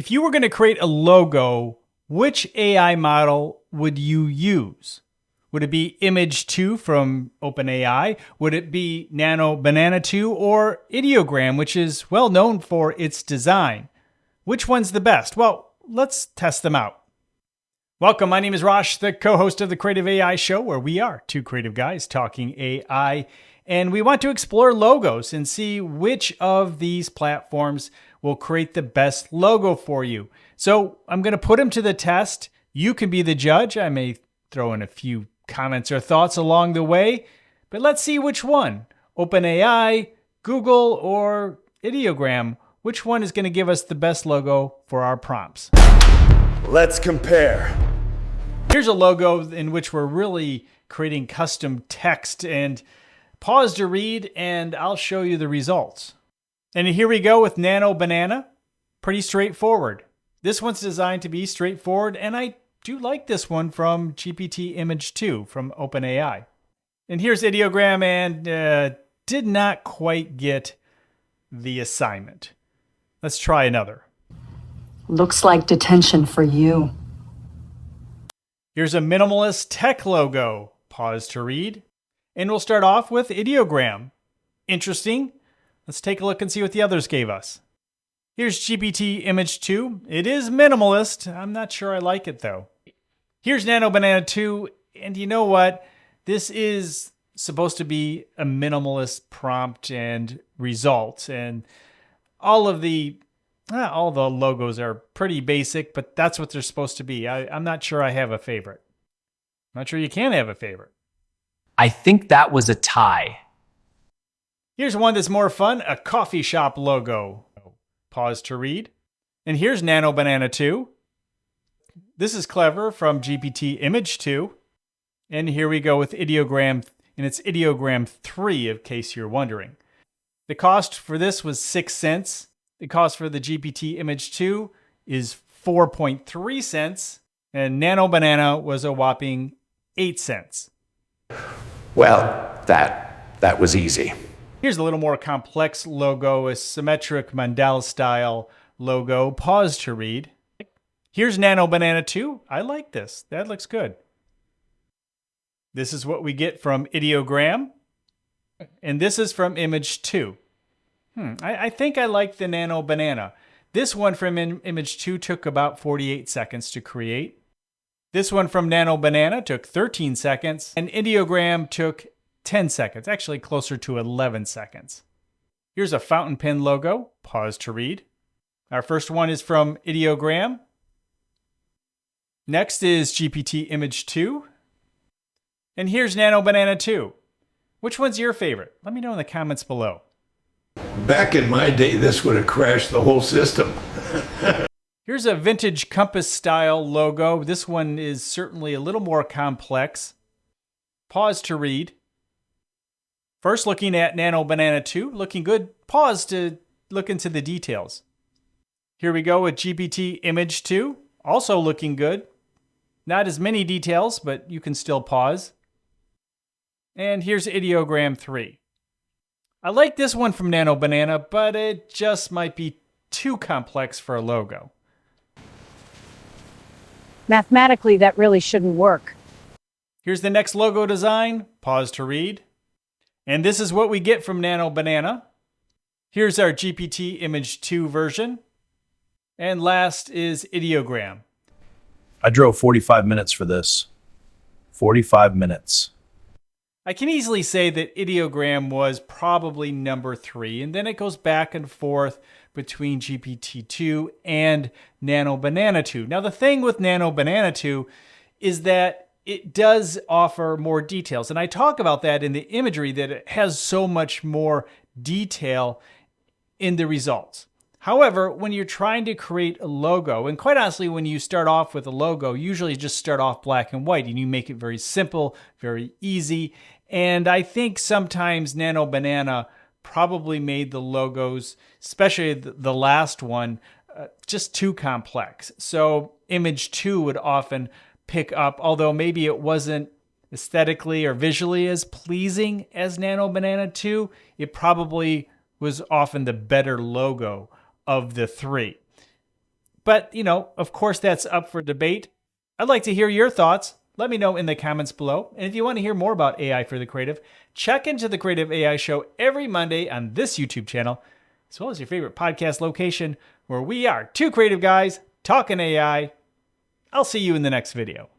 If you were going to create a logo, which AI model would you use? Would it be Image 2 from OpenAI? Would it be Nano Banana 2 or Ideogram, which is well known for its design? Which one's the best? Well, let's test them out. Welcome, my name is Rosh, the co-host of the Creative AI Show, where we are two creative guys talking AI, and we want to explore logos and see which of these platforms will create the best logo for you. So I'm going to put them to the test. You can be the judge. I may throw in a few comments or thoughts along the way, but let's see which one. OpenAI, Google, or Ideogram. Which one is going to give us the best logo for our prompts? Let's compare. Here's a logo in which we're really creating custom text, and pause to read and I'll show you the results. And here we go with Nano Banana. Pretty straightforward. This one's designed to be straightforward, and I do like this one from GPT Image 2 from OpenAI. And here's Ideogram, and did not quite get the assignment. Let's try another. Looks like detention for you. Here's a minimalist tech logo. Pause to read. And we'll start off with Ideogram. Interesting. Let's take a look and see what the others gave us. Here's GPT Image 2. It is minimalist. I'm not sure I like it though. Here's Nano Banana 2. And you know what? This is supposed to be a minimalist prompt and result. And all the logos are pretty basic, but that's what they're supposed to be. I'm not sure I have a favorite. I'm not sure you can have a favorite. I think that was a tie. Here's one that's more fun, a coffee shop logo. Pause to read. And here's Nano Banana 2. This is clever from GPT Image 2. And here we go with Ideogram, and it's Ideogram 3 in case you're wondering. The cost for this was 6 cents. The cost for the GPT Image 2 is 4.3 cents. And Nano Banana was a whopping 8 cents. Well, that was easy. Here's a little more complex logo, a symmetric mandala style logo. Pause to read. Here's Nano Banana 2. I like this. That looks good. This is what we get from Ideogram. And this is from Image 2. I think I like the Nano Banana. This one from Image 2 took about 48 seconds to create. This one from Nano Banana took 13 seconds. And Ideogram took 10 seconds, actually closer to 11 seconds. Here's a fountain pen logo. Pause to read. Our first one is from Ideogram. Next is GPT Image 2. And here's Nano Banana 2. Which one's your favorite? Let me know in the comments below. Back in my day, this would have crashed the whole system. Here's a vintage compass style logo. This one is certainly a little more complex. Pause to read. First, looking at Nano Banana 2, looking good. Pause to look into the details. Here we go with GPT Image 2, also looking good. Not as many details, but you can still pause. And here's Ideogram 3. I like this one from Nano Banana, but it just might be too complex for a logo. Mathematically, that really shouldn't work. Here's the next logo design. Pause to read. And this is what we get from Nano Banana. Here's our GPT Image 2 version. And last is Ideogram. I drove 45 minutes for this. 45 minutes. I can easily say that Ideogram was probably number 3, and then it goes back and forth between GPT-2 and Nano Banana 2. Now, the thing with Nano Banana 2 is that it does offer more details, and I talk about that in the imagery, that it has so much more detail in the results. However, when you're trying to create a logo, and quite honestly, when you start off with a logo, usually you just start off black and white and you make it very simple, very easy. And I think sometimes Nano Banana probably made the logos, especially the last one, just too complex. So Image 2 would often pick up, although maybe it wasn't aesthetically or visually as pleasing as Nano Banana 2, it probably was often the better logo of the three. But, of course, that's up for debate. I'd like to hear your thoughts. Let me know in the comments below. And if you want to hear more about AI for the creative, check into the Creative AI Show every Monday on this YouTube channel, as well as your favorite podcast location, where we are two creative guys talking AI. I'll see you in the next video.